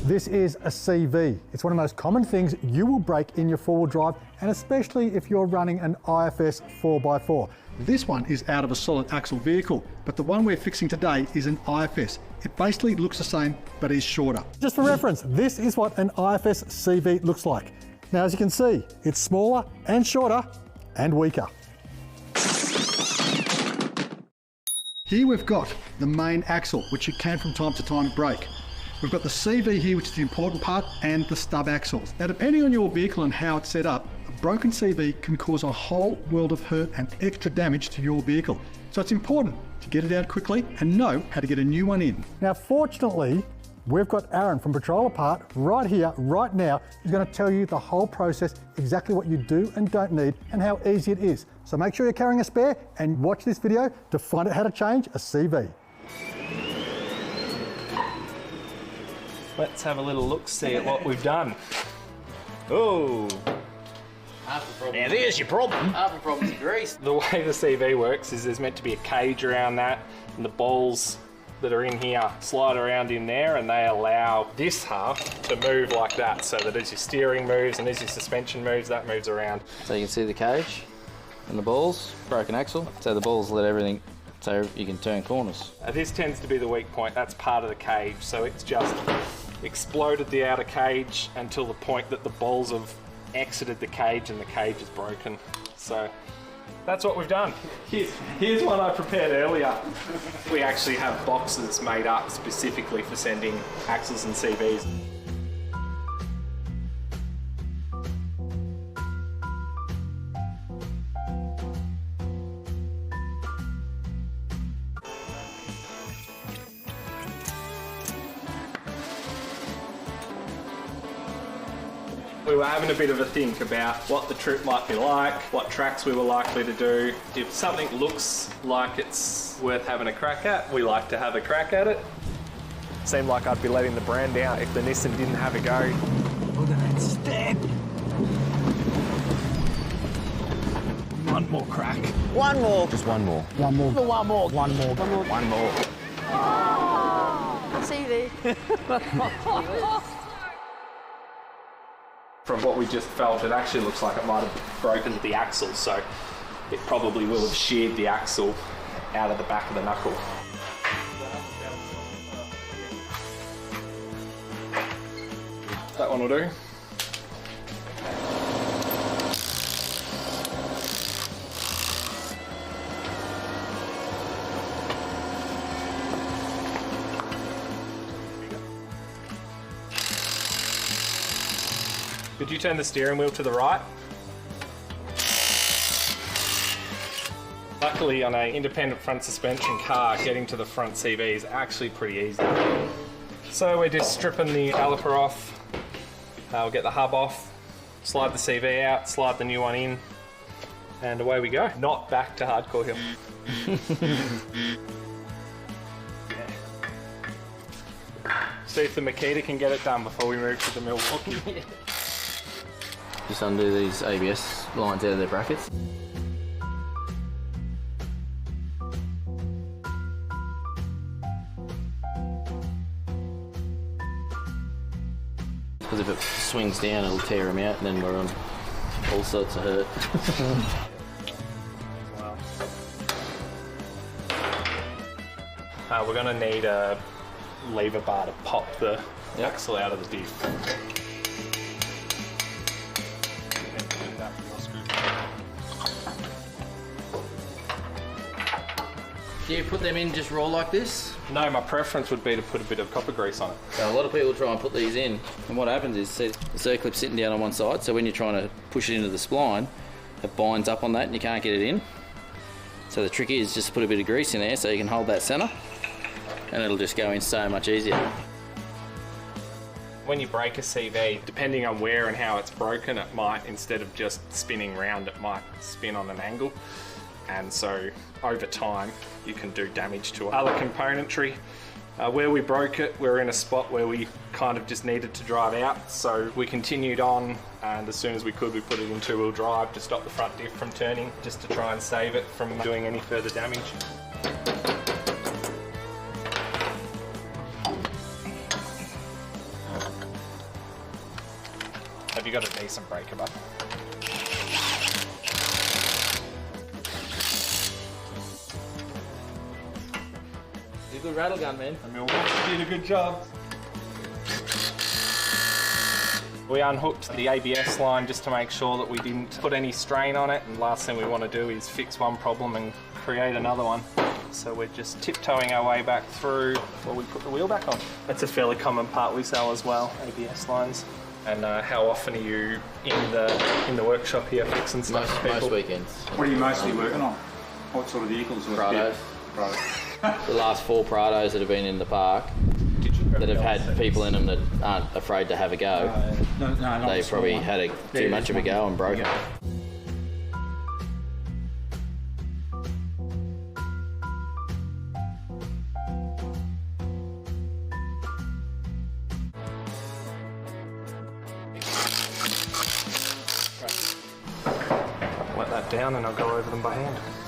This is a CV. It's one of the most common things you will break in your four-wheel drive, and especially if you're running an IFS 4x4. This one is out of a solid axle vehicle, but the one we're fixing today is an IFS. It basically looks the same, but is shorter. Just for reference, this is what an IFS CV looks like. Now, as you can see, it's smaller and shorter and weaker. Here we've got the main axle, which you can from time to time break. We've got the CV here, which is the important part, and the stub axles. Now, depending on your vehicle and how it's set up, a broken CV can cause a whole world of hurt and extra damage to your vehicle. So it's important to get it out quickly and know how to get a new one in. Now, fortunately, we've got Aaron from Patrol Apart right here, right now, who's going to tell you the whole process, exactly what you do and don't need, and how easy it is. So make sure you're carrying a spare and watch this video to find out how to change a CV. Let's have a little look-see at what we've done. Oh! Half the problem. Now there's your problem. Half the problem is grease. The way the CV works is there's meant to be a cage around that, and the balls that are in here slide around in there, and they allow this half to move like that, so that as your steering moves and as your suspension moves, that moves around. So you can see the cage and the balls, broken axle. So the balls let everything, so you can turn corners. This tends to be the weak point. That's part of the cage, so it's just exploded the outer cage until the point that the balls have exited the cage and the cage is broken. So that's what we've done. Here's one I prepared earlier. We actually have boxes made up specifically for sending axles and CVs. We were having a bit of a think about what the trip might be like, what tracks we were likely to do. If something looks like it's worth having a crack at, we like to have a crack at it. Seemed like I'd be letting the brand down if the Nissan didn't have a go. Look at that step. One more crack. One more. Just one more. One more. One more. One more. One more. Oh, CV. From what we just felt, it actually looks like it might have broken the axle, so it probably will have sheared the axle out of the back of the knuckle. That one will do. Could you turn the steering wheel to the right? Luckily, on an independent front suspension car, getting to the front CV is actually pretty easy. So we're just stripping the caliper off. We'll get the hub off, slide the CV out, slide the new one in, and away we go. Not back to hardcore hill. See if the Makita can get it done before we move to the Milwaukee. Just undo these ABS lines out of their brackets. Because if it swings down, it'll tear them out, and then we're on all sorts of hurt. We're going to need a lever bar to pop the axle out of the diff. Do you put them in just raw like this? No, my preference would be to put a bit of copper grease on it. So a lot of people try and put these in, and what happens is, see, the circlip's sitting down on one side, so when you're trying to push it into the spline, it binds up on that and you can't get it in. So the trick is just to put a bit of grease in there so you can hold that centre, and it'll just go in so much easier. When you break a CV, depending on where and how it's broken, it might, instead of just spinning round, it might spin on an angle. And so over time, you can do damage to other componentry. Where we broke it, we're in a spot where we kind of just needed to drive out. So we continued on, and as soon as we could, we put it in two-wheel drive to stop the front diff from turning, just to try and save it from doing any further damage. you got a decent breaker, bud. You're a good rattle gun, man. The Milwaukee did a good job. We unhooked the ABS line just to make sure that we didn't put any strain on it, and last thing we want to do is fix one problem and create another one. So we're just tiptoeing our way back through while we put the wheel back on. That's a fairly common part we sell as well, ABS lines. And how often are you in the workshop here fixing stuff? Most weekends. What are you mostly working on? What sort of vehicles? Prados. Prados. The last 4 Prados that have been in the park that have had people in them that aren't afraid to have a go. No, They probably had too much of a go and broke it. Let that down and I'll go over them by hand.